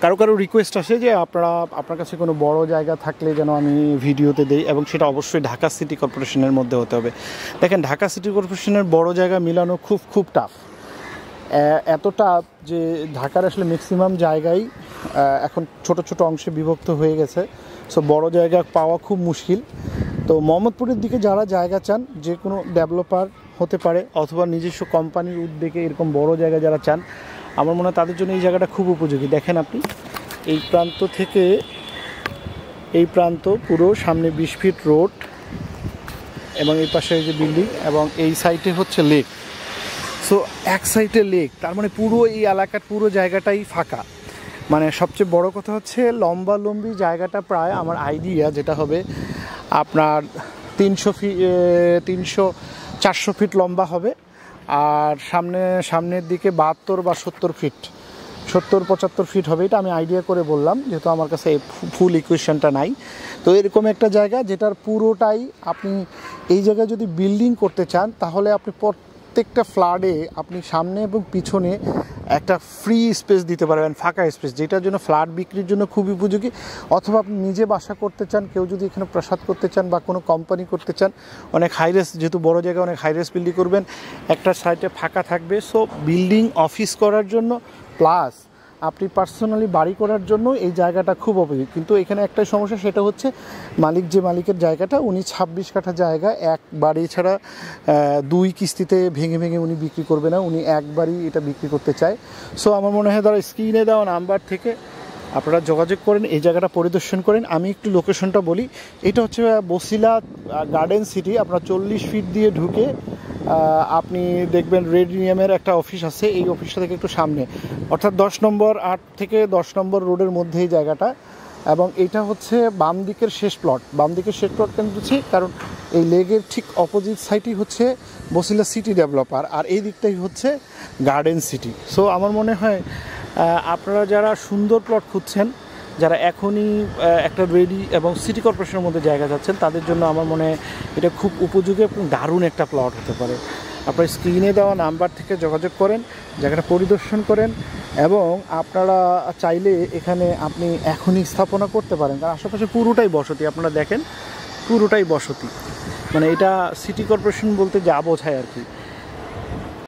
কারো কারো রিকোয়েস্ট আসে যে আপনার কাছে কোনো বড় জায়গা থাকলে যেন আমি ভিডিওতে দেই, এবং সেটা অবশ্যই ঢাকা সিটি কর্পোরেশনের মধ্যে হতে হবে। দেখেন, ঢাকা সিটি কর্পোরেশনের বড় জায়গা মিলানো খুব টাফ। এত টাফ যে ঢাকার আসলে ম্যাক্সিমাম জায়গায় এখন ছোট ছোট অংশে বিভক্ত হয়ে গেছে। সো বড় জায়গা পাওয়া খুব মুশকিল। তো মোহাম্মদপুরের দিকে যারা জায়গা চান, যে কোনো ডেভেলপার হতে পারে অথবা নিজস্ব কোম্পানির উদ্যোগে এরকম বড় জায়গা যারা চান, আমার মনে হয় তাদের জন্য এই জায়গাটা খুব উপযোগী। দেখেন, আপনি এই প্রান্ত থেকে এই প্রান্ত পুরো সামনে 20 ফিট রোড, এবং এই পাশে যে বিল্ডিং, এবং এই সাইডে হচ্ছে লেক। সো এক সাইডে লেক, তার মানে পুরো এই এলাকার পুরো জায়গাটাই ফাঁকা। মানে সবচেয়ে বড় কথা হচ্ছে লম্বি জায়গাটা প্রায় আমার আইডিয়া যেটা হবে আপনার 400 ফিট লম্বা হবে, আর সামনের দিকে 72 বা 70 ফিট, 70-75 ফিট হবে। এটা আমি আইডিয়া করে বললাম, যেহেতু আমার কাছে ফুল ইকুয়েশনটা নাই। তো এরকম একটা জায়গা যেটার পুরোটাই আপনি এই জায়গায় যদি বিল্ডিং করতে চান, তাহলে আপনি প্রত্যেকটা ফ্ল্যাটে আপনি সামনে এবং পিছনে একটা ফ্রি স্পেস দিতে পারবেন, ফাঁকা স্পেস, যেটার জন্য ফ্ল্যাট বিক্রির জন্য খুবই উপযোগী। অথবা আপনি নিজে বাসা করতে চান, কেউ যদি এখানে প্রাসাদ করতে চান বা কোনো কোম্পানি করতে চান, অনেক হাইরেস, যেহেতু বড় জায়গায় অনেক হাইরেস বিল্ডিং করবেন, একটা সাইডে ফাঁকা থাকবে। সো বিল্ডিং অফিস করার জন্য প্লাস আপনি পার্সোনালি বাড়ি করার জন্য এই জায়গাটা খুব উপযোগী। কিন্তু এখানে একটাই সমস্যা, সেটা হচ্ছে মালিকের জায়গাটা, উনি 26 কাঠা জায়গা এক বাড়ি ছাড়া 2 কিস্তিতে ভেঙে উনি বিক্রি করবে না, উনি একবারই এটা বিক্রি করতে চায়। সো আমার মনে হয় তারা স্ক্রিনে দেওয়া নাম্বার থেকে আপনারা যোগাযোগ করেন, এই জায়গাটা পরিদর্শন করেন। আমি একটু লোকেশনটা বলি। এটা হচ্ছে বসিলা গার্ডেন সিটি। আপনার 40 ফিট দিয়ে ঢুকে আপনি দেখবেন রেডিনিয়ামের একটা অফিস আছে, এই অফিসটা থেকে একটু সামনে, অর্থাৎ 10 নম্বর 8 থেকে 10 নম্বর রোডের মধ্যে এই জায়গাটা। এবং এটা হচ্ছে বাম দিকের শেষ প্লট কেন বুঝছি, কারণ এই লেগের ঠিক অপোজিট সাইডই হচ্ছে বসিলা সিটি ডেভেলপার, আর এই দিকটাই হচ্ছে গার্ডেন সিটি। সো আমার মনে হয় আপনারা যারা সুন্দর প্লট খুঁজছেন, যারা এখনই একটা রেডি এবং সিটি কর্পোরেশনের মধ্যে জায়গা যাচ্ছেন, তাদের জন্য আমার মনে হয় এটা খুব উপযোগী এবং দারুণ একটা প্লট হতে পারে। আপনার স্ক্রিনে দেওয়া নাম্বার থেকে যোগাযোগ করেন, জায়গাটা পরিদর্শন করেন, এবং আপনারা চাইলে এখানে আপনি এখনই স্থাপনা করতে পারেন, কারণ আশেপাশে পুরোটাই বসতি। আপনারা দেখেন, পুরোটাই বসতি। মানে এটা সিটি কর্পোরেশন বলতে যা বোঝায় আর কি।